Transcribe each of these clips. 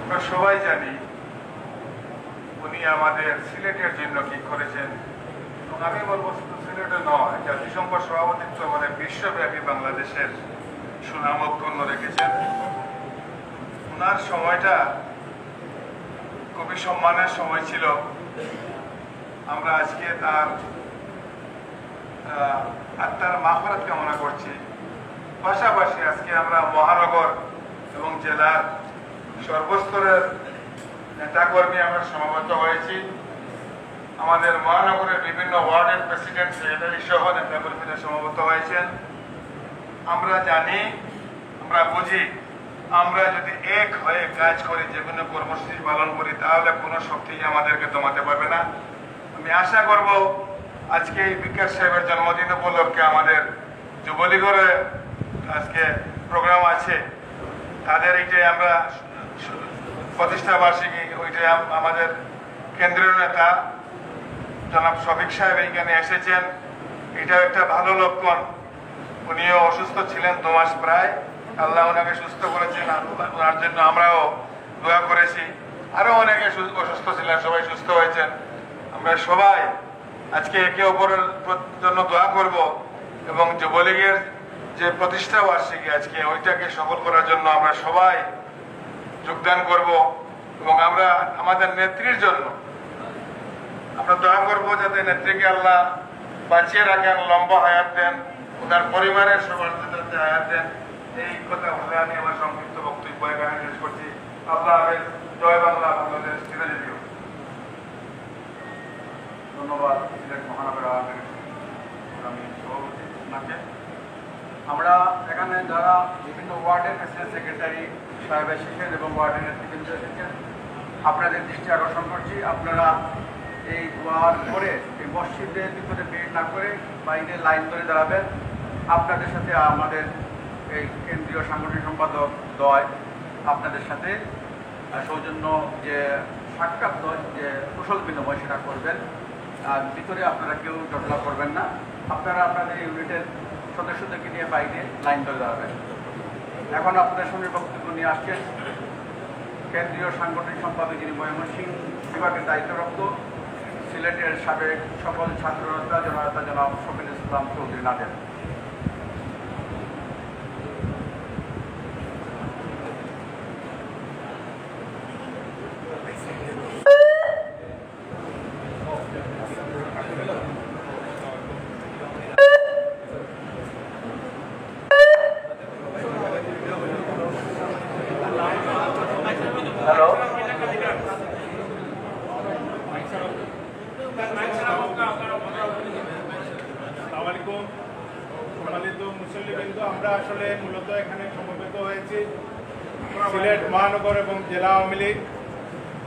আমরা সবাই জানি উনি আমাদের সিলেটের জন্য কি করেছেন, এবং আমি বলবো শুধু সিলেটে নয়, জাতিসংঘ সভাপতিত্ব মানে বিশ্বব্যাপী বাংলাদেশের সুনাম অক্ষুণ্ণ রেখেছেন। ওনার সময়টা খুবই সম্মানের সময় ছিল। আমরা আজকে তার আত্মার মাগফিরাত কামনা করছি। পাশাপাশি আজকে আমরা মহানগর এবং জেলার সর্বস্তরের নেতাকর্মী আমরা সমাবেত হয়েছি। আমাদের মহানগরের বিভিন্ন ওয়ার্ডের প্রেসিডেন্ট, সেক্রেটারি সহ নেতাকর্মীরা সমাবেত হয়েছেন। আমরা জানি, আমরা বুঝি, আমরা যদি এক হয়ে কাজ করি, যে কোনো কর্মসূচি পালন করি, তাহলে কোনো শক্তি আমাদেরকে দমাতে পারবে না। আমি আশা করব আজকে এই বিকাশ সাহেবের জন্মদিন উপলক্ষে আমাদের যুবলীগের আজকে প্রোগ্রাম আছে, তাদের এইটাই আমরা প্রতিষ্ঠা বার্ষিকী, ওইটাই আমাদের কেন্দ্রীয় নেতা জনাব শফিক সাহেব এইখানে এসেছেন। এটাও একটা ভালো লক্ষণ। উনিও অসুস্থ ছিলেন 2 মাস প্রায়, আল্লাহ ওনাকে সুস্থ করেছেন, ওনার জন্য আমরাও দোয়া করেছি। আরো অনেকে অসুস্থ ছিলেন, সবাই সুস্থ হয়েছেন। আমরা সবাই আজকে একে অপরের জন্য দোয়া করব এবং যুবলীগের যে প্রতিষ্ঠা বার্ষিকী আজকে, ওইটাকে সফল করার জন্য আমরা সবাই যোগদান করব এবং আমরা আমাদের নেত্রীর জন্য আমরা দোয়া করব যাতে নেত্রীকে আল্লাহ বাঁচিয়ে রাখেন, লম্বা হায়াত দেন, ওনার পরিবারের সবার যাতে হায়াত দেন। এই কথা বলে আমি আমার সংক্ষিপ্ত বক্তব্য এখানে শেষ করছি। আল্লাহ হাফেজ। জয় বাংলা, বাংলাদেশ চিরজীবী। ধন্যবাদ সিলেট মহানগর আওয়ামী সভাপতি আপনাকে। আমরা এখানে যারা বিভিন্ন ওয়ার্ডের প্রেসিডেন্ট, সেক্রেটারি সাহেব এসেছেন এবং ওয়ার্ডের নেতৃবৃন্দ এসেছেন, আপনাদের দৃষ্টি আকর্ষণ করছি, আপনারা এই দোয়ার পরে এই মসজিদের ভিতরে ভিড় না করে বাইরে লাইন ধরে দাঁড়াবেন। আপনাদের সাথে আমাদের এই কেন্দ্রীয় সাংগঠনিক সম্পাদক দয় আপনাদের সাথে সৌজন্য যে সাক্ষাৎ যে কুশল বিনিময় সেটা করবেন। আর ভিতরে আপনারা কেউ জটলা করবেন না। আপনারা আপনাদের ইউনিটের সদস্যদেরকে নিয়ে বাইরে লাইন ধরে দাঁড়াবেন। এখন আপনাদের সঙ্গে বক্তব্য নিয়ে আসছেন কেন্দ্রীয় সাংগঠনিক সম্পাদক, যিনি ময়মনসিংহ বিভাগের দায়িত্বরত, সিলেটের সাবেক সকল ছাত্রনেতা জননেতা জনাব শফিল ইসলাম চৌধুরী নাদের। আমরা আসলে মূলত এখানে সমবেত হয়েছি সিলেট মহানগর এবং জেলা আওয়ামী লীগ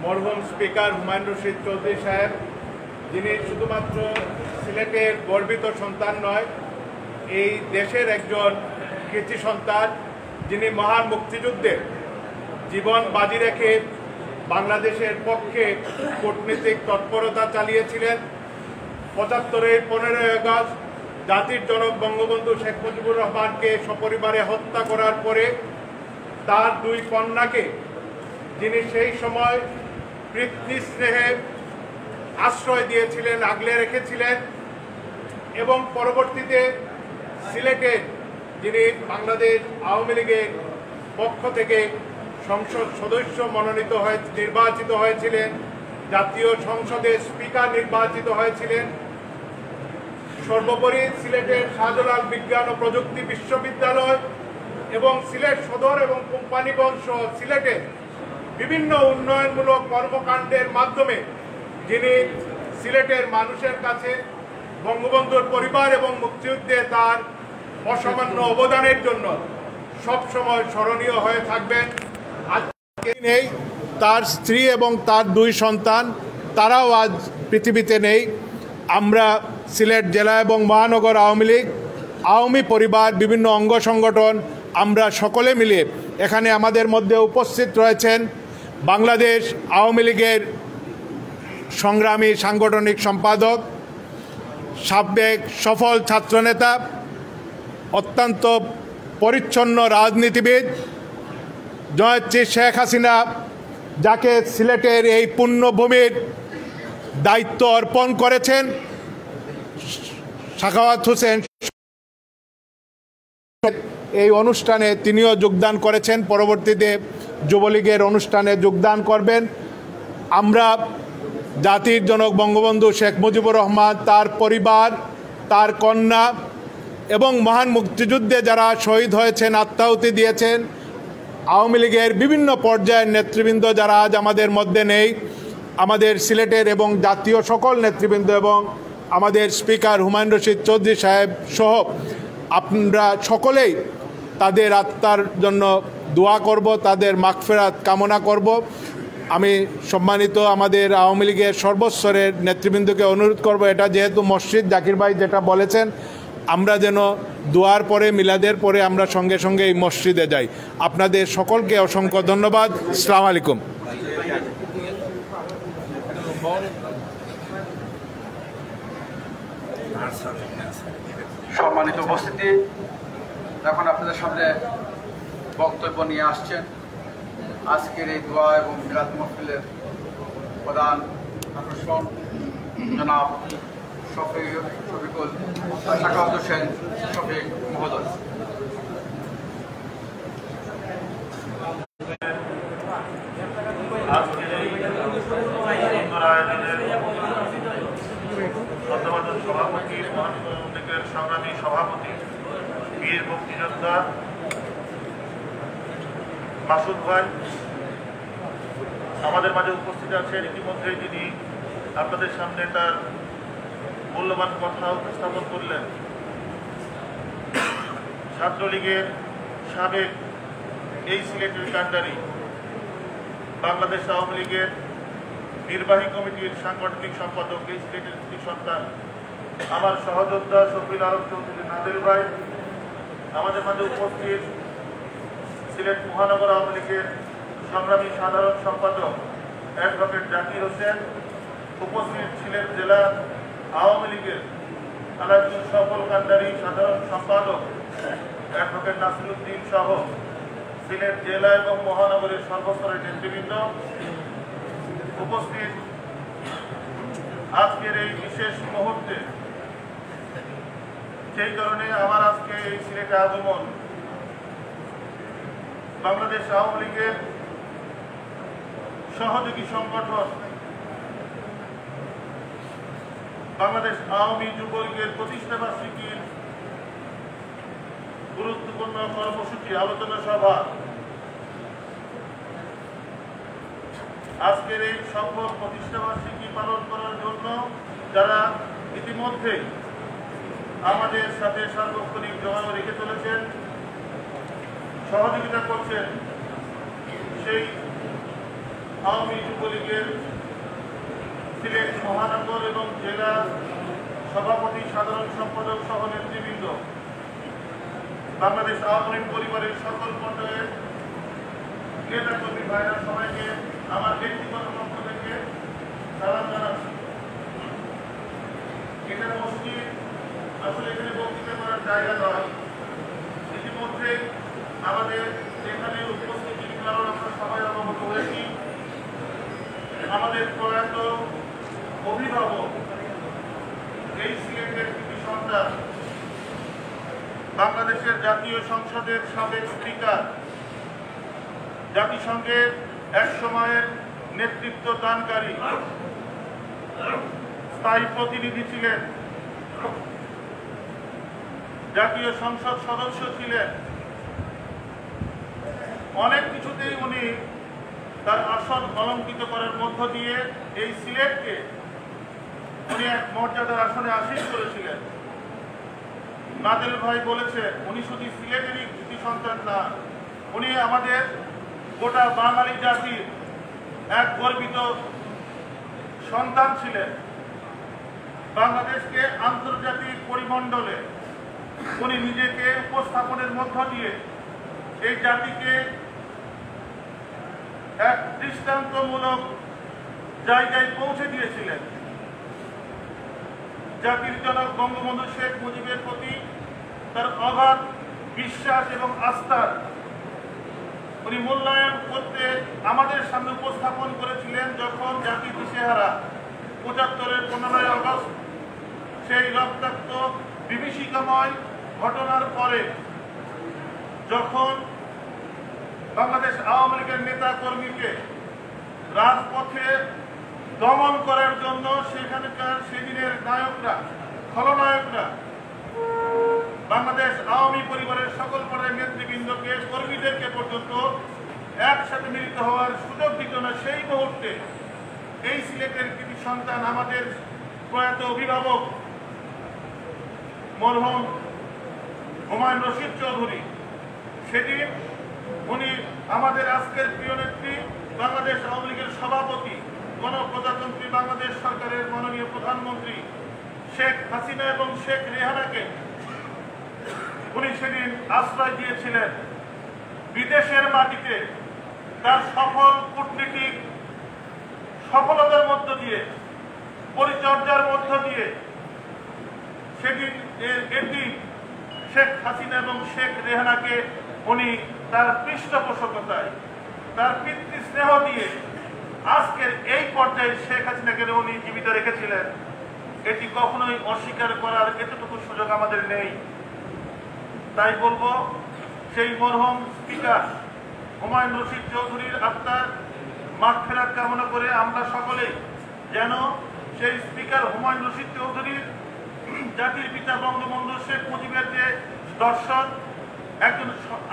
মরহুম স্পিকার হুমায়ুন রশিদ চৌধুরী সাহেব, যিনি শুধুমাত্র সিলেটের গর্বিত সন্তান নয়, এই দেশের একজন কৃতি সন্তান, যিনি মহান মুক্তিযুদ্ধে জীবন বাজি রেখে বাংলাদেশের পক্ষে কূটনীতিক তৎপরতা চালিয়েছিলেন। ৭৫-এর 15ই আগস্ট জাতির জনক বঙ্গবন্ধু শেখ মুজিবুর রহমানকে সপরিবারে হত্যা করার পরে তার 2 কন্যাকে, যিনি সেই সময় পিতৃ স্নেহে আশ্রয় দিয়েছিলেন, আগলে রেখেছিলেন, এবং পরবর্তীতে সিলেটে যিনি বাংলাদেশ আওয়ামী লীগের পক্ষ থেকে সংসদ সদস্য মনোনীত নির্বাচিত হয়েছিলেন, জাতীয় সংসদের স্পিকার নির্বাচিত হয়েছিলেন। সর্বোপরি সিলেটের শাহজালাল বিজ্ঞান ও প্রযুক্তি বিশ্ববিদ্যালয় এবং সিলেট সদর এবং কোম্পানিগঞ্জ সহ সিলেটের বিভিন্ন উন্নয়নমূলক কর্মকাণ্ডের মাধ্যমে যিনি সিলেটের মানুষের কাছে বঙ্গবন্ধুর পরিবার এবং মুক্তিযুদ্ধে তার অসামান্য অবদানের জন্য সবসময় স্মরণীয় হয়ে থাকবেন। আজকে নেই, তার স্ত্রী এবং তার 2 সন্তান, তারাও আজ পৃথিবীতে নেই। আমরা সিলেট জেলা এবং মহানগর আওয়ামী লীগ, আওয়ামী পরিবার, বিভিন্ন অঙ্গ সংগঠন, আমরা সকলে মিলে এখানে আমাদের মধ্যে উপস্থিত রয়েছেন বাংলাদেশ আওয়ামী লীগের সংগ্রামী সাংগঠনিক সম্পাদক, সাবেক সফল ছাত্রনেতা, অত্যন্ত পরিচ্ছন্ন রাজনীতিবিদ জয়শ্রী শেখ হাসিনা যাকে সিলেটের এই পুণ্যভূমির দায়িত্ব অর্পণ করেছেন, সাখাওয়াত হোসেন, এই অনুষ্ঠানে তিনিও যোগদান করেছেন, পরবর্তীতে যুবলীগের অনুষ্ঠানে যোগদান করবেন। আমরা জাতির জনক বঙ্গবন্ধু শেখ মুজিবুর রহমান, তার পরিবার, তার কন্যা এবং মহান মুক্তিযুদ্ধে যারা শহীদ হয়েছেন, আত্মাহুতি দিয়েছেন, আওয়ামী লীগের বিভিন্ন পর্যায়ের নেতৃবৃন্দ যারা আজ আমাদের মধ্যে নেই, আমাদের সিলেটের এবং জাতীয় সকল নেতৃবৃন্দ এবং আমাদের স্পিকার হুমায়ুন রশিদ চৌধুরী সাহেব সহ আমরা সকলেই তাদের আত্মার জন্য দোয়া করব, তাদের মাগফিরাত কামনা করব। আমি সম্মানিত আমাদের আওয়ামী লীগের সর্বস্তরের নেতৃবৃন্দকে অনুরোধ করব, এটা যেহেতু মসজিদ, জাকির ভাই যেটা বলেছেন, আমরা যেন দোয়ার পরে, মিলাদের পরে আমরা সঙ্গে সঙ্গে এই মসজিদে যাই। আপনাদের সকলকে অসংখ্য ধন্যবাদ। আসসালামু আলাইকুম। সম্মানিত উপস্থিতি, এখন আপনাদের সামনে বক্তব্য নিয়ে আসছেন আজকের এই দোয়া এবং মিলাদ মাহফিলের প্রধান আকর্ষণ জনাব শফিকুল সাখাওয়াত হোসেন শফিক মহোদয়। সভাপতি, সংগ্রামী সভাপতি, বীর মুক্তিযোদ্ধা মাসুদ ভাই আমাদের মাঝে উপস্থিত আছেন। ইতিমধ্যে তিনি আপনাদের সামনে তার মূল্যবান কথা উপস্থাপন করলেন। ছাত্রলীগের সাবেক এই সিলেটের কান্ডারি, বাংলাদেশ আওয়ামী লীগের নির্বাহী কমিটির সাংগঠনিক সম্পাদক, এই সিলেটের সন্তান, আমার সহযোদ্ধা শফিউল আলম চৌধুরী নাদের ভাই, আমাদের মাঝে উপস্থিত সিলেট মহানগর আওয়ামী লীগের সংগ্রামী সাধারণ সম্পাদক অ্যাডভোকেট জাকির হোসেন, উপস্থিত সিলেট জেলা আওয়ামী লীগের আলাদুল সফল কান্ডারি সাধারণ সম্পাদক অ্যাডভোকেট নাসিরুদ্দিন সহ সিলেট জেলা এবং মহানগরের সর্বস্তরের নেতৃবৃন্দ, উপস্থিত আজকের এই বিশেষ মুহূর্তে, সেই কারণে আমার আজকে এই সিলেটে আগমন। বাংলাদেশ আওয়ামী লীগের সহযোগী সংগঠন বাংলাদেশ আওয়ামী যুবলীগের প্রতিষ্ঠা বার্ষিকীর গুরুত্বপূর্ণ কর্মসূচি, আলোচনা সভা, আজকের এই সফল প্রতিষ্ঠা বার্ষিকী পালন করার জন্য যারা ইতিমধ্যে আমাদের সাথে সার্বক্ষণিক যোগাযোগ রেখে চলেছেন, সহযোগিতা করছেন, সেই আওয়ামী যুবলীগের সিলেট মহানগর এবং জেলা সভাপতি, সাধারণ সম্পাদক সহ নেতৃবৃন্দ, বাংলাদেশ আওয়ামী লীগ পরিবারের সকল পর্যায়ের নেতা কর্মী ভাইরা, সবাইকে আমার ব্যক্তিগত পক্ষ থেকে সালাম জানাচ্ছি। এটা মসজিদ, আসলে এখানে বক্তৃতা করার জায়গা নয়। ইতিমধ্যে আমাদের এখানে উপস্থিতির কারণ আমরা সবাই অবগত হয়েছি। আমাদের প্রয়াত অভিভাবক, এই সিলেটের কৃতি সন্তান, বাংলাদেশের জাতীয় সংসদের সাবেক স্পিকার, জাতিসংঘের এক সময়ের নেতৃত্ব দানকারী, স্থায়ী প্রতিনিধি ছিলেন, জাতীয় সংসদ সদস্য ছিলেন, অনেক কিছুতেই উনি তার আসন অলঙ্কিত করার মধ্য দিয়ে এই সিলেটকে উনি এক মর্যাদার আসনে আসীন করেছিলেন। নাদের ভাই বলেছে, উনি শুধু সিলেটেরই কৃতি সন্তান না, উনি আমাদের গোটা বাঙালি জাতির এক গর্বিত সন্তান ছিলেন। বাংলাদেশকে আন্তর্জাতিক পরিমণ্ডলে উনি নিজেকে উপস্থাপনের মধ্য দিয়ে এই জাতিকে এক দৃষ্টান্তমূলক জায়গায় পৌঁছে দিয়েছিলেন। জাতির জনক বঙ্গবন্ধু শেখ মুজিবের প্রতি তার অগাধ বিশ্বাস এবং আস্থার উনি মূল্যায়ন করতে আমাদের সামনে উপস্থাপন করেছিলেন যখন জাতি দিশেহারা ৭৫-এর ১৫ই আগস্ট সেই রক্তাক্ত বিভীষিকাময় ঘটনার পরে যখন বাংলাদেশ আওয়ামী লীগের নেতা কর্মীকে রাজপথে দমন করার জন্য সেখানকার সেদিনের নায়করা খলনায়করা বাংলাদেশ আওয়ামী পরিবারের সকল পর্যায়ের নেতৃবৃন্দকে কর্মীদেরকে পর্যন্ত একসাথে মিলিত হওয়ার সুযোগ দিত না, সেই মুহূর্তে এই সিলেটের কৃতি সন্তান আমাদের প্রয়াত অভিভাবক মরহুম হুমায়ুন রশিদ চৌধুরী, সেদিন উনি আমাদের আজকের প্রিয় নেত্রী বাংলাদেশ আওয়ামী লীগের সভাপতি গণপ্রজাতন্ত্রী বাংলাদেশ সরকারের মাননীয় প্রধানমন্ত্রী শেখ হাসিনা এবং শেখ রেহানাকে উনি সেদিন আশ্রয় দিয়েছিলেন। বিদেশের মাটিতে তার সফল কূটনীতিক সফলতার মধ্য দিয়ে, পরিচর্যার মধ্য দিয়ে সেদিন এটি শেখ হাসিনা এবং শেখ রেহানাকে উনি তার পৃষ্ঠপোষকতায়, তার পিতৃ স্নেহ দিয়ে আজকের এই পর্যায়ে শেখ হাসিনাকে উনি জীবিত রেখেছিলেন। এটি কখনোই অস্বীকার করার এতটুকু সুযোগ আমাদের নেই। তাই বলবো, সেই মরহুম স্পিকার হুমায়ুন রশিদ চৌধুরীর আত্মার মাগফিরাত কামনা করে আমরা সকলেই যেন সেই স্পিকার হুমায়ুন রশিদ চৌধুরীর জাতির পিতা বঙ্গবন্ধু শেখ মুজিবের যে দর্শন, একজন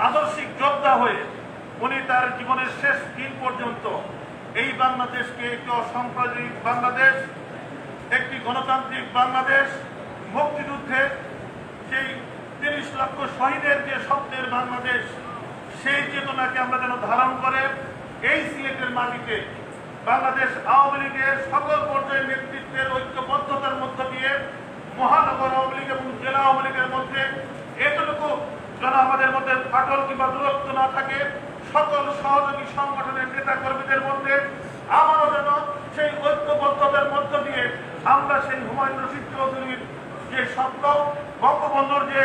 আদর্শিক যোদ্ধা হয়ে উনি তার জীবনের শেষ দিন পর্যন্ত এই বাংলাদেশকে একটি অসাম্প্রদায়িক বাংলাদেশ, একটি গণতান্ত্রিক বাংলাদেশ, মুক্তিযুদ্ধে সেই ৩০ লক্ষ শহীদের যে স্বপ্নের বাংলাদেশ, সেই চেতনাকে আমরা যেন ধারণ করে এই সিলেটের মাটিতে বাংলাদেশ আওয়ামী লীগের সকল পর্যায়ের নেতৃত্বের ঐক্যবদ্ধতার মধ্য দিয়ে মহানগর আওয়ামী লীগ এবং জেলা আওয়ামী লীগের মধ্যে এতটুকু যেন আমাদের মধ্যে ফাটল কিংবা দূরত্ব না থাকে, সকল সহযোগী সংগঠনের নেতা কর্মীদের মধ্যে আমারও যেন সেই ঐক্যবদ্ধতার মধ্য দিয়ে আমরা সেই হুমায়ুন রশিদ চৌধুরীর যে স্বপ্ন, বঙ্গবন্ধুর যে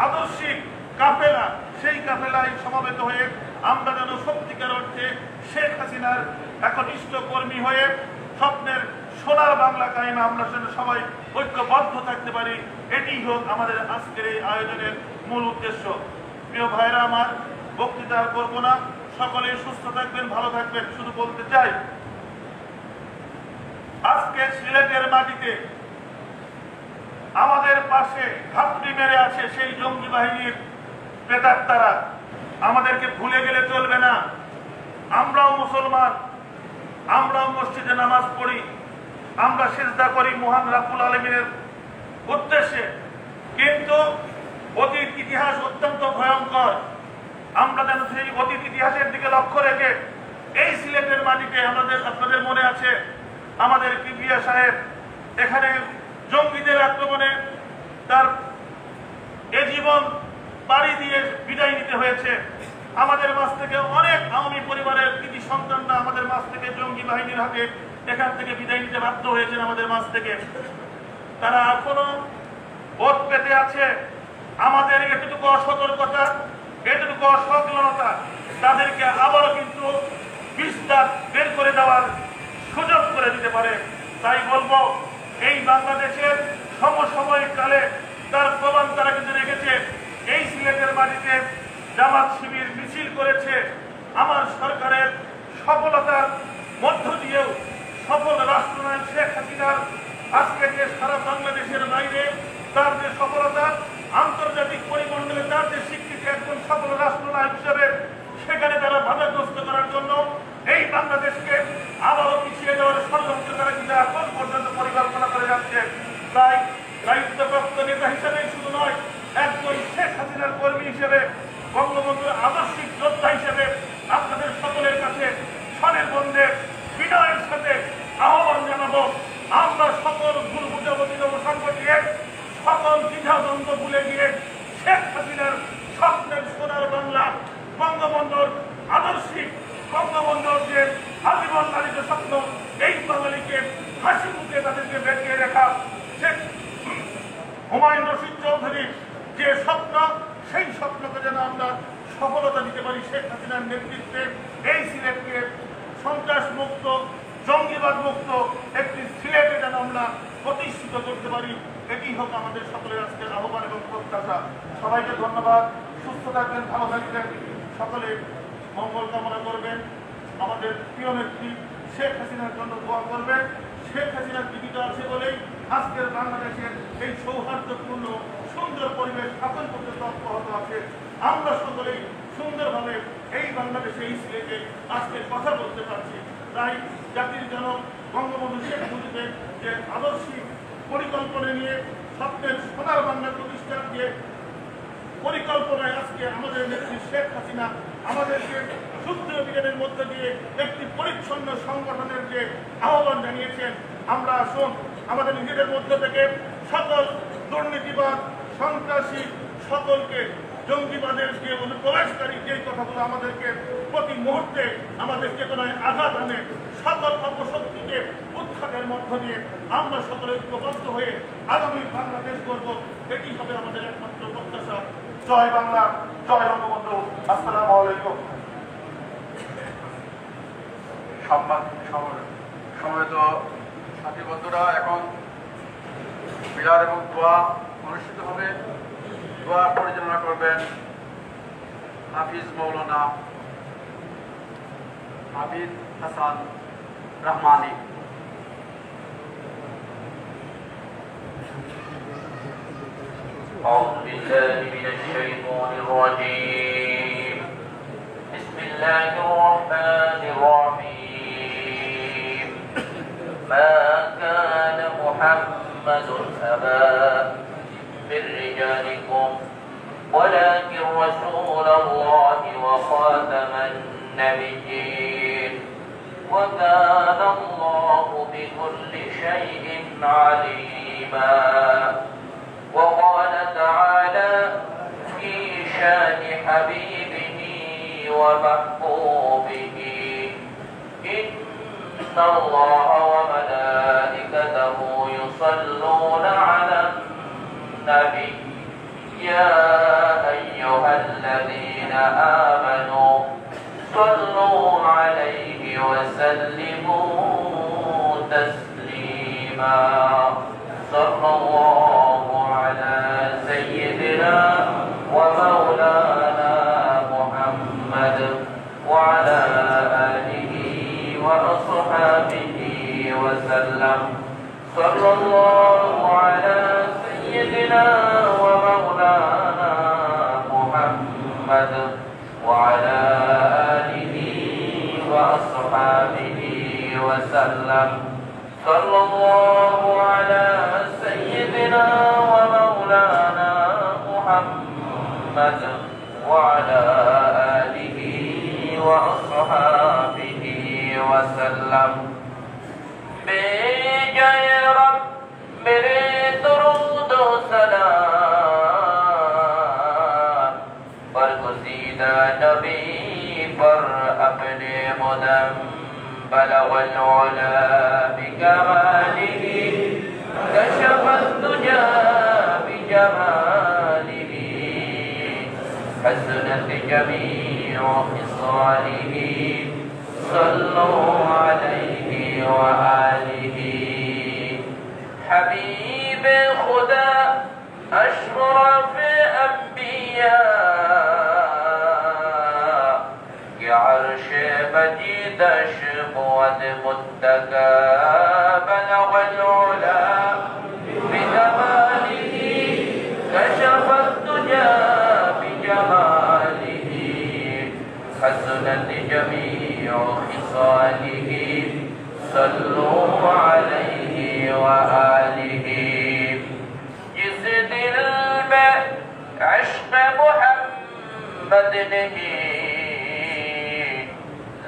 আদর্শিক কাফেলা, সেই কাফেলায় সমবেত হয়ে আমরা যেন সত্যিকার অর্থে শেখ হাসিনার একনিষ্ঠ কর্মী হয়ে স্বপ্নের সোনার বাংলা কায়েমে আমরা যেন সবাই ঐক্যবদ্ধ থাকতে পারি। এটি হোক আমাদের আজকের এই আয়োজনের মূল উদ্দেশ্য। প্রিয় ভাইরা আমার, বক্তৃতা আর করবো না, সকলে সুস্থ থাকবেন, ভালো থাকবেন। শুধু বলতে চাই, আজকে সিলেটের মাটিতে আমাদের পাশে ঘাপটি মেরে আছে সেই জঙ্গি বাহিনীর প্রেতাত্মারা। আমাদেরকে ভুলে গেলে চলবে না। আমরাও মুসলমান, আমরাও মসজিদে নামাজ পড়ি, আমরা সিজদা করি মহান রাব্বুল আলামিনের উদ্দেশ্যে, কিন্তু অতীত ইতিহাস অত্যন্ত ভয়ঙ্কর। আমরা যেন সেই অতীত ইতিহাসের দিকে লক্ষ্য রেখে এই সিলেটের মাটিতে আপনাদের মনে আছে আমাদের কিবরিয়া সাহেব এখানে জঙ্গিদের আক্রমণে তার এ জীবন বাড়ি দিয়ে বিদায় নিতে হয়েছে। আমাদের মাঝ থেকে অনেক আওয়ামী পরিবারের কৃতি সন্তানরা আমাদের মাঝ থেকে জঙ্গি বাহিনীর হাতে এখান থেকে বিদায় নিতে বাধ্য হয়েছেন। আমাদের মাঝ থেকে তারা এখনো বোধ পেতে আছে। আমাদের এতটুকু অসতর্কতা, এতটুকু অসচেতনতা তাদেরকে আবারও কিন্তু বিস্তার বের করে দেওয়ার সুযোগ করে দিতে পারে। তাই বলবো, এই বাংলাদেশের সমসাময়িক কালে তার প্রমাণ তারা কিন্তু রেখেছে। এই সিলেটের মাটিতে জামাত শিবির মিছিল করেছে। আমার সরকারের সফলতার মধ্য দিয়েও সফল রাষ্ট্রনায়ক শেখ হাসিনার আজকে যে সারা বাংলাদেশের বাইরে তার যে সফলতা, আন্তর্জাতিক পরিমণ্ডলে তার যে স্বীকৃতি একজন সফল রাষ্ট্রনায়ক হিসেবে, সেখানে তারা বাধাগ্রস্ত করার জন্য এই বাংলাদেশকে আবারও পিছিয়ে দেওয়ার ষড়যন্ত্র তারা কিন্তু এখন পর্যন্ত পরিকল্পনা করে যাচ্ছে। তাই দায়িত্বপ্রাপ্ত নেতা হিসেবেই শুধু নয়, একজন শেখ হাসিনার কর্মী হিসেবে, বঙ্গবন্ধুর আদর্শিক যোদ্ধা হিসেবে আপনাদের সকলের কাছে স্বনের বন্ধে বিনয়ের সাথে আহ্বান জানাবো, আমরা সকল ভুল বুঝাবুঝির অবসান ঘটিয়ে, সকল দ্বিধাদ্বন্দ্ব ভুলে গিয়ে শেখ হাসিনার স্বপ্নের সোনার বাংলা, বঙ্গবন্ধুর আদর্শিক, বঙ্গবন্ধুর যে আজীবন লালিত স্বপ্ন, এই বাঙালিকে হাসি মুখে তাদেরকে বেঁকিয়ে রাখা শেখ হুমায়ুন রশিদ চৌধুরী যে স্বপ্ন, সেই স্বপ্নকে যেন আমরা সফলতা দিতে পারি। শেখ হাসিনার নেতৃত্বে এই সিলেটকে দিতে পারি, এটি হোক আমাদের সকলের আজকের আহ্বান এবং প্রত্যাশা। সবাইকে ধন্যবাদ। সুস্থ থাকবেন, ভালো থাকবেন, সকলে মঙ্গল কামনা করবেন। আমাদের প্রিয় নেত্রী শেখ হাসিনার জন্য দোয়া করবেন। শেখ হাসিনার জীবিত আছে বলেই আজকের বাংলাদেশের এই সৌহার্দ্যপূর্ণ সুন্দর পরিবেশ স্থাপন করতে তৎপরত আছে। আমরা সকলেই সুন্দরভাবে এই বাংলাদেশে এই সিলেটে আজকে কথা বলতে পারছি। তাই জাতির জনক বঙ্গবন্ধু শেখ মুজিবের যে আদর্শিক পরিকল্পনা নিয়ে স্বপ্নের সোনার বাংলা প্রতিষ্ঠার যে পরিকল্পনায় আজকে আমাদের নেত্রী শেখ হাসিনা আমাদেরকে শুদ্ধ অভিযানের মধ্য দিয়ে একটি পরিচ্ছন্ন সংগঠনের যে আহ্বান জানিয়েছেন, আমরা আসুন আমাদের নিজেদের মধ্য থেকে সকল দুর্নীতিবাদ, সন্ত্রাসী, সকলকে জঙ্গিবাদের যে অনুপ্রবেশকারী যে কথাগুলো আমাদেরকে প্রতি মুহূর্তে আমাদের চেতনায় আঘাত আনে, সকল অপশক্তিকে উৎখাতের মধ্য দিয়ে আমরা সকলে ঐক্যবদ্ধ হয়ে আগামী বাংলাদেশ গড়ব। এটি হবে আমাদের একমাত্র প্রত্যাশা। জয় বাংলা, জয় বঙ্গবন্ধু। আসসালামু আলাইকুম। সমবেত সাথী বন্ধুরা, এখন মিলাদ এবং দোয়া অনুষ্ঠিত হবে। দোয়া পরিচালনা করবেন হাফিজ মৌলানা আবিদ হাসান রহমানী। أعوذ بالله من الشيطان الرجيم. بسم الله الرحمن الرحيم. ما كان محمد أبا من رجالكم ولكن رسول الله وخاتم النبيين وكان الله بكل شيء عليما. وقال تعالى في شان حبيبه ومحبوبه: إن الله وملائكته يصلون على النبي يا أيها الذين آمنوا صلوا عليه وسلموا تسليما. صلى الله على سيدنا ومولانا محمد وعلى آله وأصحابه وسلم. صلى الله على سيدنا ومولانا محمد وعلى آله وأصحابه وسلم. صلى الله على سيدنا ومولانا محمد وعلى آله وأصحابه وسلم. بجاي رب मेरे दुरूद व सलाम बरगुज़ीदा नबी पर अपने मुदम बलगल उला बिकमालिही कशफत दुजा बिजमालिही हसनत जमीउ खिसालिही सल्लु अलैहि व आलिही. حبيب خدا أشرف أنبياء عرش مجيد قوة متكا بلغ العلا بكماله كشف الدجى بجماله حسنت جميع خصاله صلوا عليه وآله. जिस दिल में इश्क़ मुहम्मद नहीं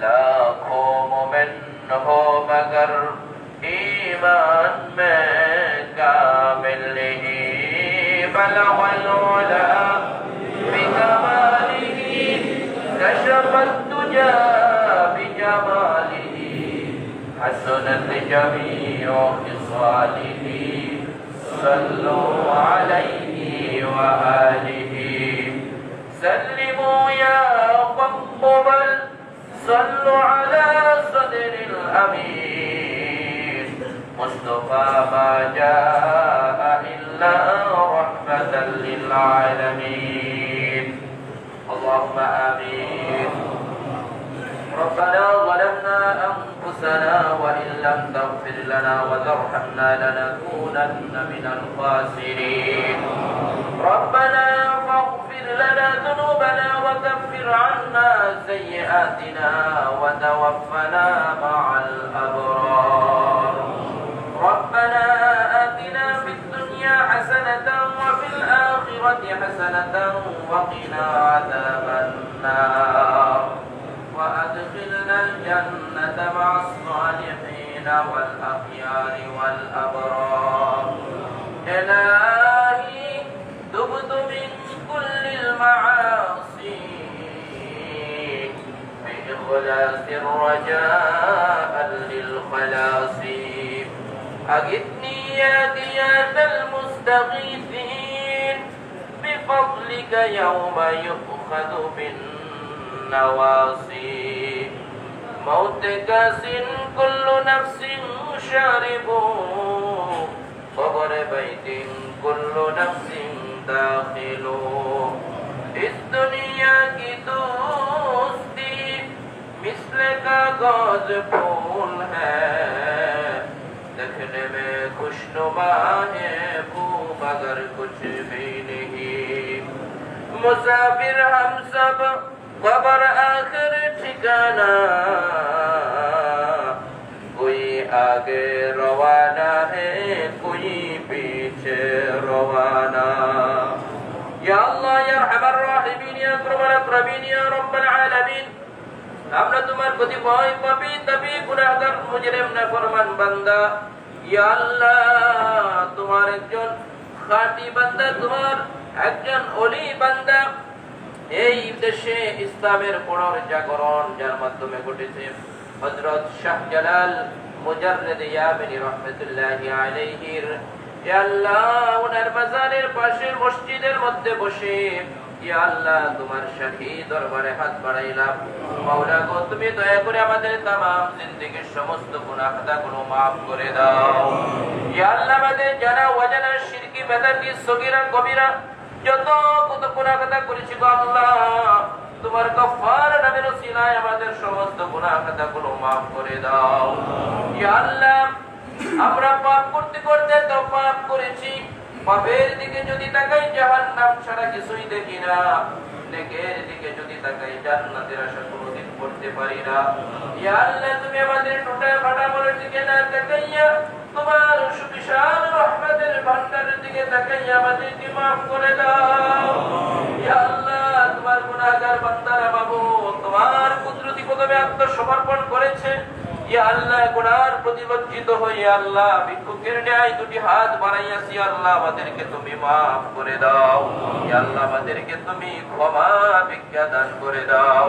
लाखों मोमिन हो मगर ईमान में कामिल नहीं. बलगल उला बिकमालिही कशफत दुजा बिजमालिही हसनत जमीउ खिसालिही सल्लु अलैहि व आलिही. सल्लिमू या मुक़ब्बल सल्लु अला सदरिल अमीन मुस्तफ़ा मा जा العالمين اللهم آمين ربنا ظلمنا أنفسنا وإن لم تغفر لنا وترحمنا لنكونن من الخاسرين ربنا فاغفر لنا ذنوبنا وكفر عنا سيئاتنا وتوفنا مع الأبرار ربنا آتنا في الدنيا حسنة وفي الآخرة حسنة وقنا عذاب النار وأدخلنا الجنة مع الصالحين والأخيار والأبرار إلهي تبت من كل المعاصي بإخلاص رجاء للخلاص أجدني يا غياث المستغيثين بفضلك يوم يؤخذ بالنواصي موت كاس كل نفس شارب صبر بيت كل نفس داخل इस दुनिया की दोस्ती मिसल कागज फूल है देखने में खुशनुमा है खूब मगर कुछ भी नहीं मुसाफिर हम सब कब्र आखिर ठिकाना कोई आगे रवाना है कोई पीछे रवाना या अल्लाह या रहमान रहीम या अकरम अल-अकरमीन या रब्बल आलामीन আমরা তোমার কতিপয় পাপী তাপী গুনাহগার মুজরিম নাফরমান বান্দা ইয়া আল্লাহ তোমার একজন খাঁটি বান্দা তোমার একজন ওলি বান্দা এই দেশে ইসলামের পুনর্জাগরণ যার মাধ্যমে ঘটেছে হযরত শাহজালাল মুজাররিদ ইয়ামিনী রাহমাতুল্লাহি আলাইহির ইয়া আল্লাহ ওনার মাজারের পাশের মসজিদের মধ্যে বসে ইয়া আল্লাহ তোমার শাহী দরবারে হাত বাড়াইলাম মাওলা গো তুমি দয়া করে আমাদের तमाम জিন্দেগীর সমস্ত গুনাহ খাতাগুলো maaf করে দাও ইয়া আল্লাহ আমাদের জানা ওয়াজানা শিরকি বেদাতি সগীরা কবিরা যত কত গুনাহ খাতা করেছি গো আল্লাহ তোমার গফফার নামের ওসিলায় আমাদের সমস্ত গুনাহ খাতাগুলো maaf করে দাও ইয়া আল্লাহ আমরা পাপ করতে করতে তো পাপ করেছি পাপের দিকে যদি তাকাই জাহান্নাম ছাড়া কিছুই দেখি না নেকের দিকে যদি তাকাই জান্নাতের আশা কোনোদিন করতে পারি না ইয়া আল্লাহ তুমি আমাদের টুটা ফাটা মনের দিকে না তাকাইয়া তোমার সুবিশাল রহমতের ভান্ডারের দিকে তাকাইয়া আমাদেরকে maaf করে দাও ইয়া আল্লাহ তোমার গুনাহগার বান্দারা বাবু তোমার কুদরতি কদমে আত্মসমর্পণ করেছে ইয়া আল্লাহ গুনার প্রতিবজ্জিত হয়ে আল্লাহ ভিক্ষুকের ন্যায় দুটি হাত বাড়াইয়াছি আল্লাহ আমাদেরকে তুমি maaf করে দাও ইয়া আল্লাহ আমাদেরকে তুমি ক্ষমা ভিক্ষা দান করে দাও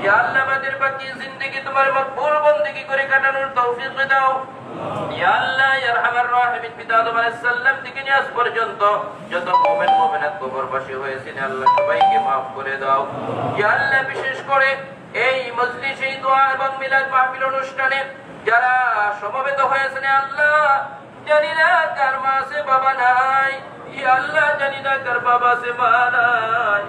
ইয়া আল্লাহ আমাদের বাকি জিন্দেগি তোমার মকবুল বندگی করে কাটানোর তৌফিক দাও ইয়া আল্লাহ ইয়া আরহামার রাহিমিন পিতা আদম আলাইহিস সালাম থেকে নিয়ে আজ পর্যন্ত যত মুমিন মুমিনাত কবরবাসী হয়েছেন আল্লাহ সবাইকে maaf করে দাও ইয়া আল্লাহ বিশেষ করে এই মজলিসে দোয়া এবং মিলাদ মাহফিল অনুষ্ঠানে যারা সমবেত হয়েছেন আল্লাহ জানি না কার মা আছে বাবা নাই ইয়া আল্লাহ জানি না কার বাবা আছে মা নাই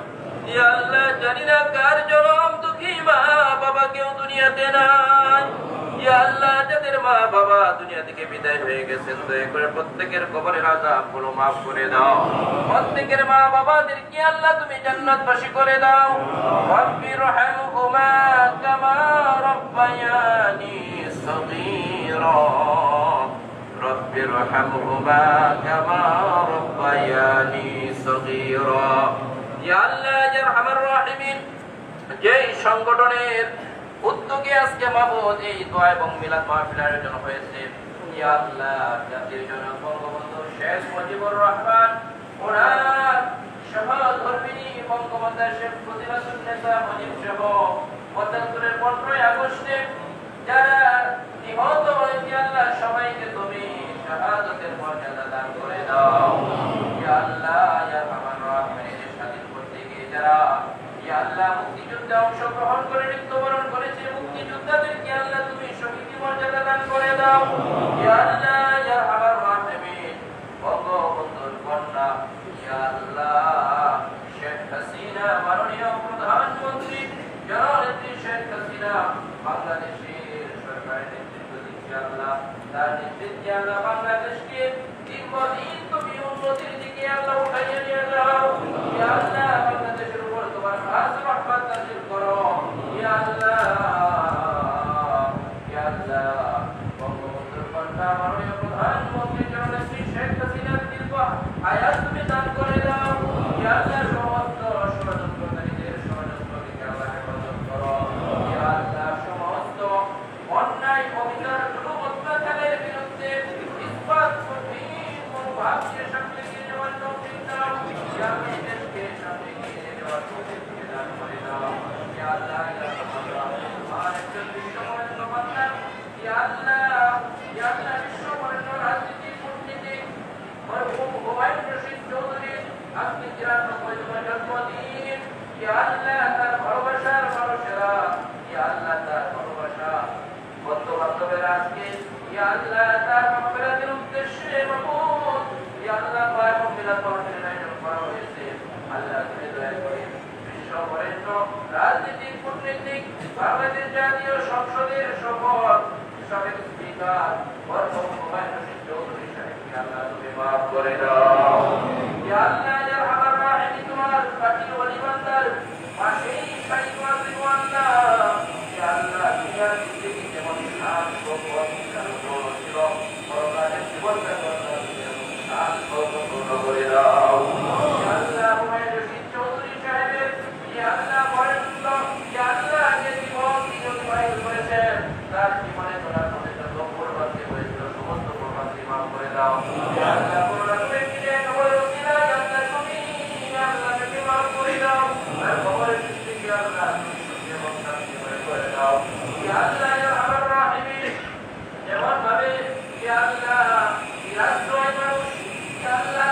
ইয়া আল্লাহ জানি না কার জনম দুঃখী মা বাবা কেউ দুনিয়াতে নাই ইয়া আল্লাহ যাদের মা বাবা দুনিয়া থেকে বিদায় হয়ে গেছেন দয়া করে প্রত্যেকের কবরের আযাবগুলো maaf করে দাও প্রত্যেকের মা বাবাদেরকে আল্লাহ তুমি জান্নাতবাসী করে দাও রব্বিরহামহুমা কামা রাব্বায়ানি সগীরা রব্বিরহামহুমা কামা রাব্বায়ানি সগীরা ইয়া আল্লাহ ইয়া আরহামার রাহিমিন যেই সংগঠনের উদ্যোগে আজকে মাবুদ এই দোয়া এবং মিলাদ মাহফিলের আয়োজন হয়েছে ইয়া আল্লাহ জাতির জনক বঙ্গবন্ধু শেখ মুজিবুর রহমান ওনার সহধর্মিণী বঙ্গবন্ধু শেখ ফজিলাতুন্নেসা মুজিব সহ ৭৫ 15 আগস্টে যারা নিহত হয়েছে আল্লাহ সবাইকে তুমি শাহাদাতের মর্যাদা দান করে দাও ইয়া আল্লাহ ইয়া আরহামার রাহিমিন স্বাধীন করতে গিয়ে যারা ইয়া আল্লাহ মুক্তিযুদ্ধে অংশগ্রহণ করে মৃত্যুবরণ করেছে মুক্তিযোদ্ধাদেরকে আল্লাহ তুমি শহীদি মর্যাদা দান করে দাও ইয়া আল্লাহ ইয়া আরহামার রাহিমিন বঙ্গবন্ধুর কন্যা ইয়া আল্লাহ বাংলাদেশের সরকারের নেতৃত্ব দিচ্ছে আল্লাহ, তার নেতৃত্বে আল্লাহ বাংলাদেশকে দীর্ঘদিন তুমি উন্নতির দিকে আল্লাহ উঠাইয়া নিয়ে যাও। ইয়া আল্লাহ বাংলাদেশের উপর তোমার খাস রহমত নাযিল করো। ইয়া আল্লাহ, ইয়া আল্লাহ, বঙ্গবন্ধুর কন্যা মাননীয় প্রধানমন্ত্রী জননেত্রী শেখ হাসিনার দীর্ঘ আয়াত তুমি দান করে দাও। ইয়া আল্লাহ সমস্ত ষড়যন্ত্রকারীদের ষড়যন্ত্রকে আল্লাহ হেফাজত করো। ইয়া আল্লাহ সমস্ত অন্যায় অবিচার জুলুম অত্যাচারের বিরুদ্ধে ইসবাত কঠিন মনোভাবকে সামনে এগিয়ে যাওয়ার তৌফিক দাও। ইয়া আল্লাহ দেশকে সামনে এগিয়ে যাওয়ার তৌফিক দান করে দাও। ইয়া আল্লাহ, ইয়া আল্লাহ, আর একজন বিশ্ববরেণ্য বান্দা, ইয়া আল্লাহ, ইয়া আল্লাহ বিশ্ববরেণ্য রাজনীতিক কূটনীতিক মরহুম হুমায়ুন রশিদ চৌধুরী আজকে 93তম জন্মদিন। ইয়া আল্লাহ তার ভালোবাসার মানুষেরা, ইয়া আল্লাহ তার ভালোবাসা বন্ধু বান্ধবেরা আজকে ইয়া আল্লাহ তার মাগফিরাতের উদ্দেশ্যে মাবুদ ইয়া আল্লাহ পাক মাগফিরাত বরকতের আয়োজন করা হয়েছে। আল্লাহ তুমি দয়া করে বিশ্ববরেণ্য রাজনীতিক কূটনীতিক বাংলাদেশ জাতীয় সংসদের শপথ সাবেক স্পিকার মরহুম হুমায়ুন রশিদ চৌধুরী সাহেবকে আল্লাহ তুমি মাফ করে দাও। ইয়া আল্লাহ ইয়া আরহামার রাহিমিন, তোমার পাকি ওলি বান্দার পাশেই সাই তোমার দিওয়ানা। ইয়া আল্লাহ দুনিয়ার জিন্দেগি যেমন শান সম্পদ ছিল, পরকালের জীবনটা শান সম্পূর্ণ করে দাও। ইয়া আল্লাহ হুমায়ুন রশিদ চৌধুরী সাহেবের ইয়া আল্লাহ বরেণ্য ইয়া আল্লাহ যে জীবন তিনি অতিবাহিত করেছেন, তার জীবনে তোলার মধ্যে যত পূর্বান্তি হয়েছিল সমস্ত পূর্বান্তি মাফ করে দাও। ইয়া আল্লাহ করুণা করে ফিরে কবরের উসিলা ইয়া আল্লাহ তুমি ইয়া আল্লাহ তাকে মাফ করে দাও। আর কবরের সৃষ্টিকে আল্লাহ তুমি সুখী এবং শান্তি করে দাও। ইয়া আল্লাহ ইয়া আরহামার রাহিমিন, যেমন ভাবে ইয়া আল্লাহ নিরাশ্রয় মানুষ ইয়া আল্লাহ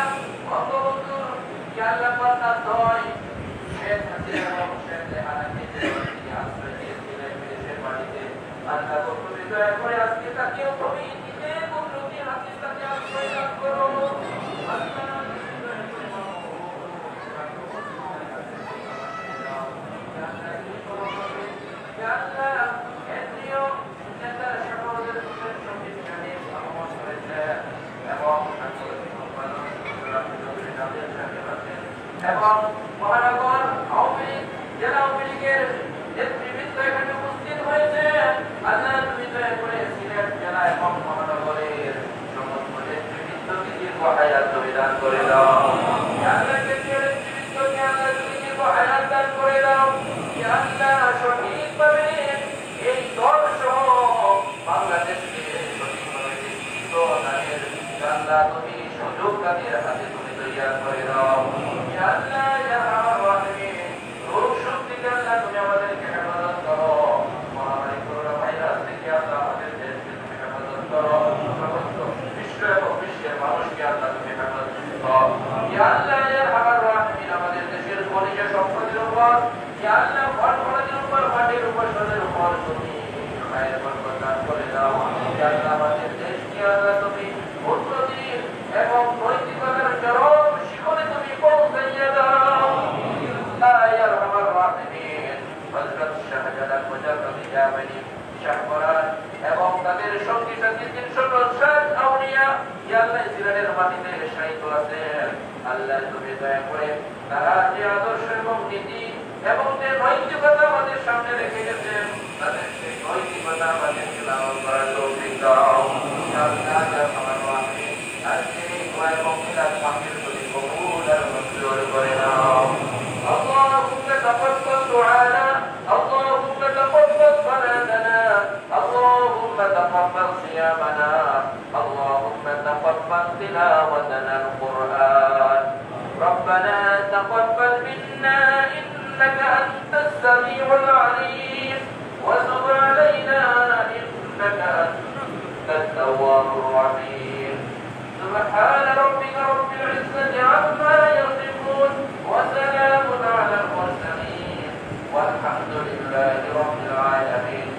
বঙ্গবন্ধু ইয়া আল্লাহ কন্যাদ্বয় শেখ হাসিনা এবং শেখ রেহানাকে যে আশ্রয় দিয়েছিলেন বিদেশের বাড়িতে, আল্লাহ তুমি দয়া করে আজকে তাকেও তুমি নিজে কুদরতি হাতে তাকে আশ্রয় দান করো। আল্লাহ তুমি দয়া করে এবং মহানগর আওয়ামী লীগ জেলা আওয়ামী লীগের নেতৃবৃন্দ এখানে উপস্থিত হয়েছে। আল্লাহ তুমি দয়া করে সিলেট জেলা এবং মহানগরের সমস্ত নেতৃবৃন্দকে দীর্ঘ হায়াত তুমি দান করে দাও। আল্লাহ কেন্দ্রীয় নেতৃবৃন্দকে আল্লাহ তুমি দীর্ঘ হায়াত দান করে দাও। আল্লাহ সঠিকভাবে এই দল সহ বাংলাদেশকে সঠিকভাবে নেতৃত্ব দানের আল্লাহ তুমি সুযোগ তাদের হাতে তুমি তৈরি করে দাও। আল্লাহ ইয়া আরহামার রাহিমিন, রোগ শক্তি থেকে আল্লাহ তুমি আমাদেরকে হেফাজত করো। মহামারী করোনা ভাইরাস থেকে আল্লাহ আমাদের দেশকে তুমি হেফাজত করো। সমস্ত বিশ্ব এবং বিশ্বের মানুষকে আল্লাহ তুমি হেফাজত করো। ইয়া আল্লাহ ইয়া আরহামার রাহিমিন, আমাদের দেশের খনিজ সম্পদের উপর ইয়া আল্লাহ ফলফলাদির উপর মাটির উপর সদের উপর তুমি খায়ের বরকত দান করে দাও। ইয়া আল্লাহ আমাদের দেশকে আল্লাহ তুমি উন্নতির এবং নৈতিকতার চরম শিখরে তুমি পৌঁছাইয়া দাও। ইয়া আরহামার রাহিমিন, হযরত শাহজালাল মুজাদ্দিদ ইয়ামানি শাহপরান এবং তাদের সঙ্গী সাথী 360 আউলিয়া ইয়া আল্লাহ ইসরায়েলের মাটিতে শায়িত আছেন। আল্লাহ তুমি দয়া করে তারা যে আদর্শ এবং নীতি এবং যে নৈতিকতা আমাদের সামনে রেখে গেছেন, তাদের সেই নৈতিকতা আমাদেরকে লালন করার তৌফিক দাও। ইয়া আল্লাহ ইয়া আরহামার রাহিমিন, আজকে এই দোয়া এবং মিলাদ মাহফিল তুমি কবুল আর মঞ্জুর করে নাও। اللهم تقبل دعانا، اللهم تقبل صلاتنا، اللهم تقبل صيامنا، اللهم تقبل تلاوتنا القرآن. ربنا تقبل منا إنك أنت السميع العليم، وتب علينا إنك أنت التواب الرحيم. سبحان ربك رب العزة عما يصفون، وسلام على المرسلين، والحمد لله رب العالمين.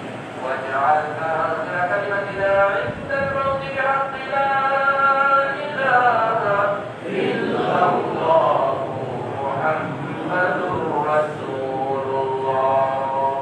واجعلنا آخر كلمتنا عند الموت بحق لا إله إلا الله محمد رسول الله.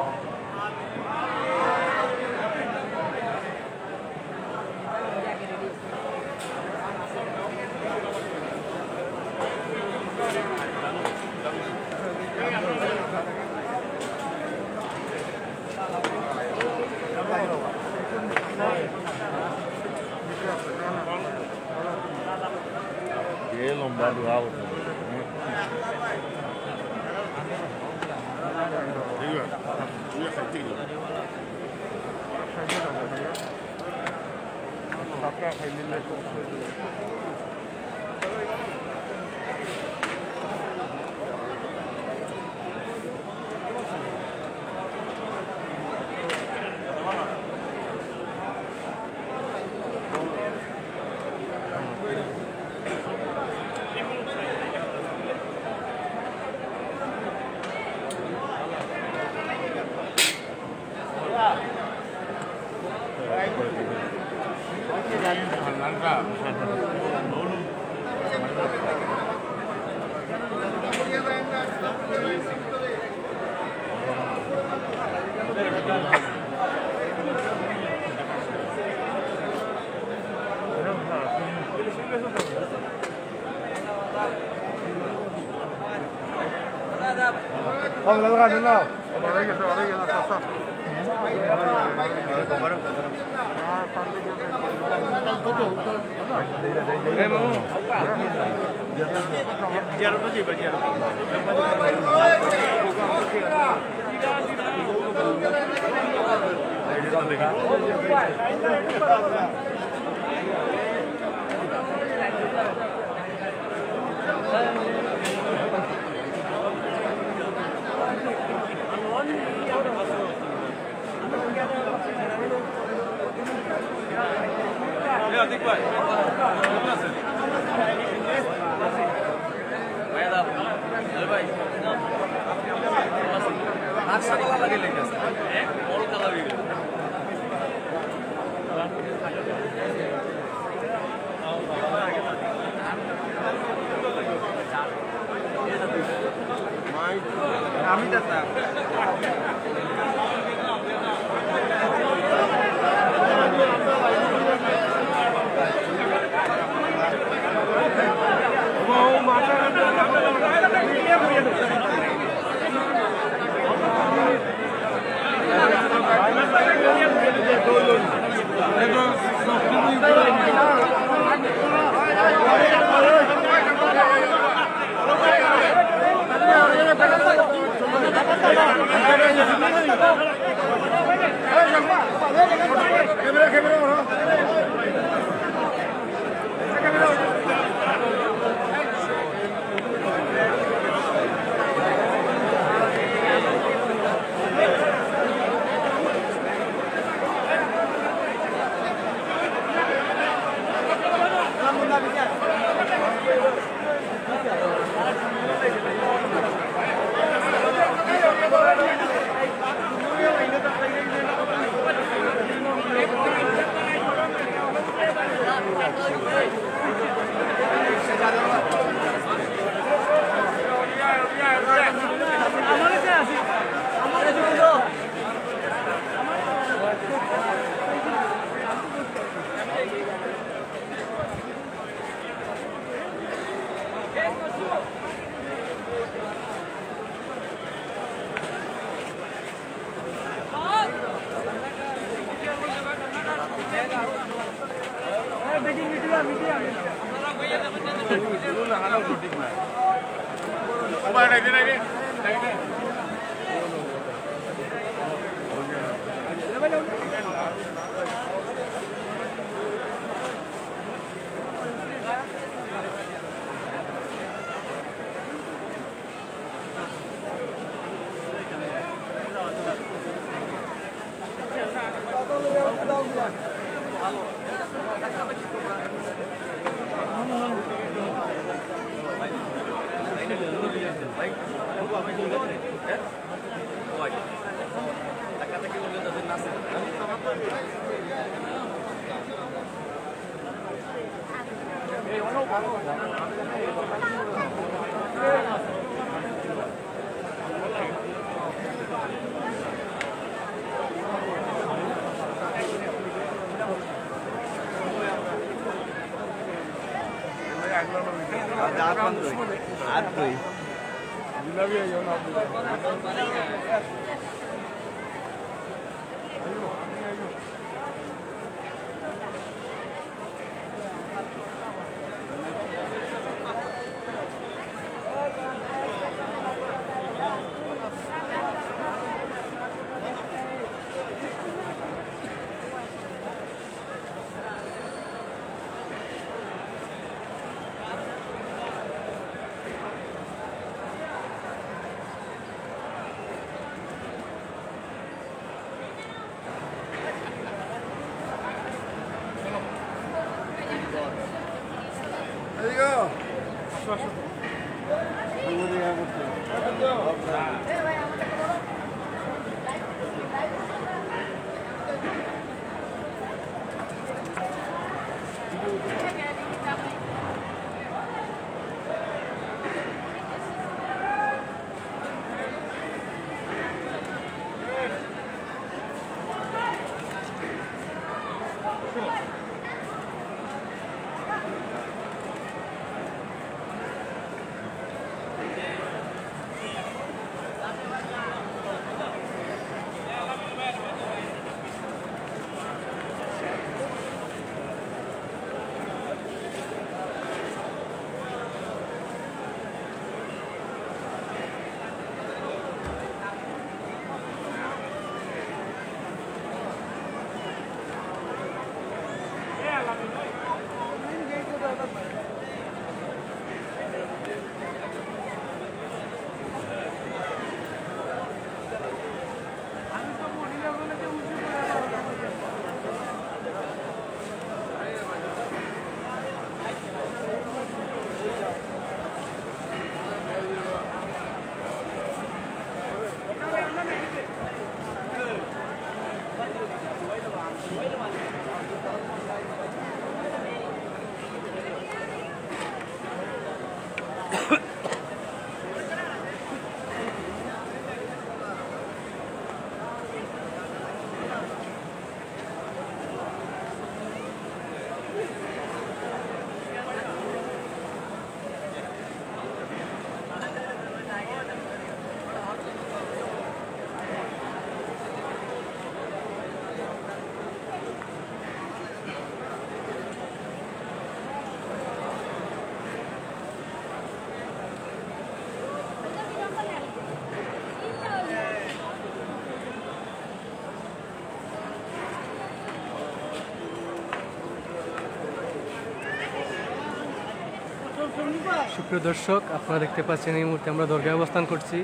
সুপ্রিয় দর্শক, আপনারা দেখতে পাচ্ছেন এই মুহূর্তে আমরা দরগায় অবস্থান করছি।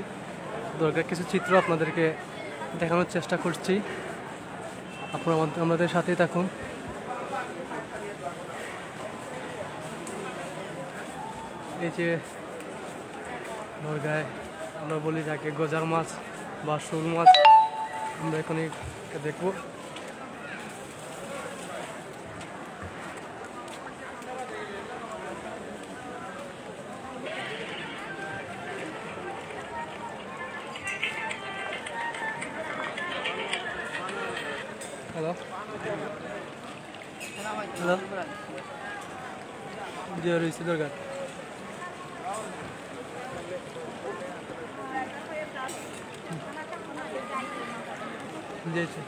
দরগার কিছু চিত্র আপনাদেরকে দেখানোর চেষ্টা করছি, আপনারা আমাদের সাথেই থাকুন। এই যে দরগায় আমরা বলি যাকে গজার মাছ বা শোল মাছ, আমরা এখন দেখব। হ্যালো হ্যালো, যে রয়েছে দরকার দিয়েছে।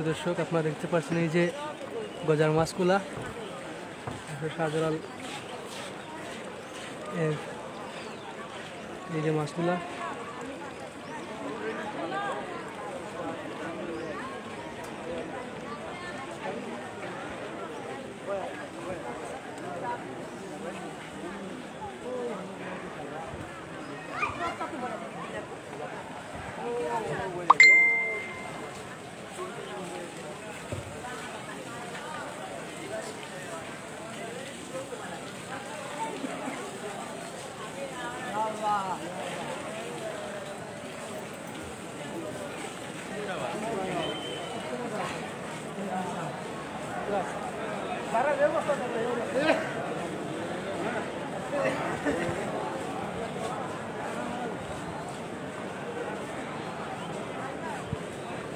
দর্শক, আপনারা দেখতে পাচ্ছেন এই যে গজার মাছগুলা, শাহজালাল এই যে মাছগুলা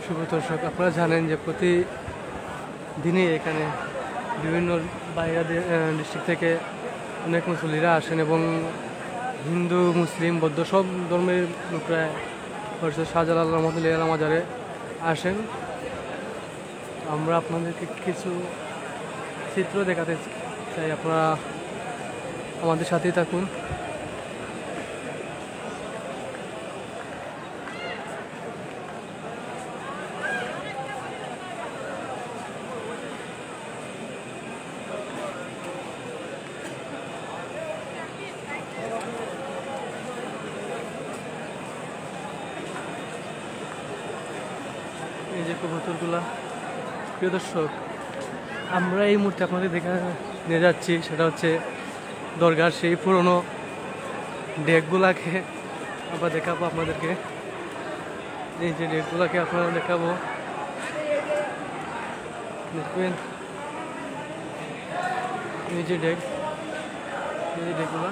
শুভ দর্শক, আপনারা জানেন যে প্রতিদিনই এখানে বিভিন্ন বাইরে ডিস্ট্রিক্ট থেকে অনেক মুসল্লিরা আসেন এবং হিন্দু মুসলিম বৌদ্ধ সব ধর্মের লোকরা শাহজালাল রহমতুল্লাহ মাজারে আসেন। আমরা আপনাদেরকে কিছু চিত্র দেখাতে চাই, আপনারা আমাদের সাথেই থাকুন। এই এই যে কবুতরগুলা। প্রিয় দর্শক, আমরা এই মুহূর্তে আপনাদের দেখা নিয়ে যাচ্ছি, সেটা হচ্ছে দরগার সেই পুরনো ডেকগুলাকে আবার দেখাবো আপনাদেরকে। এই যে ডেকগুলাকে আপনারা দেখাবো, দেখবেন এই যে ডেকগুলা।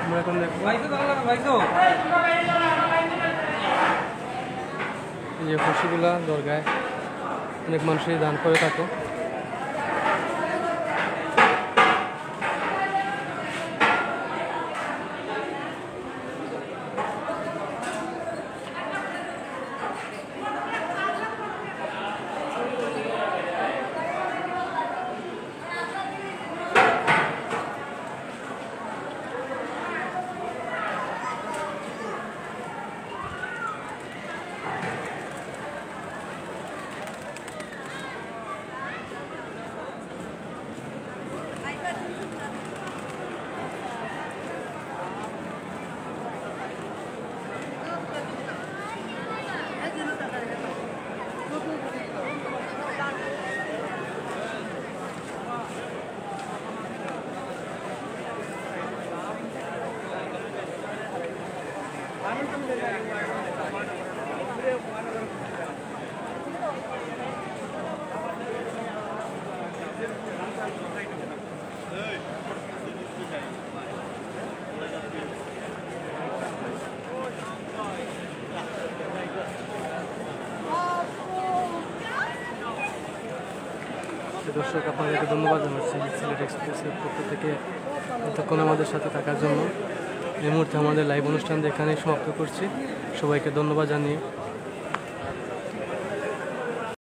আমরা এখন দেখবো এই যে খুশিগুলা দরগায় অনেক মানুষই দান করে থাকে। দর্শক, আপনাদেরকে ধন্যবাদ জানাচ্ছি সিলেট এক্সপ্রেসের পক্ষ থেকে এতক্ষণ আমাদের সাথে থাকার জন্য। এই মুহূর্তে আমাদের লাইভ অনুষ্ঠান এখানেই সমাপ্ত করছি। সবাইকে ধন্যবাদ জানিয়ে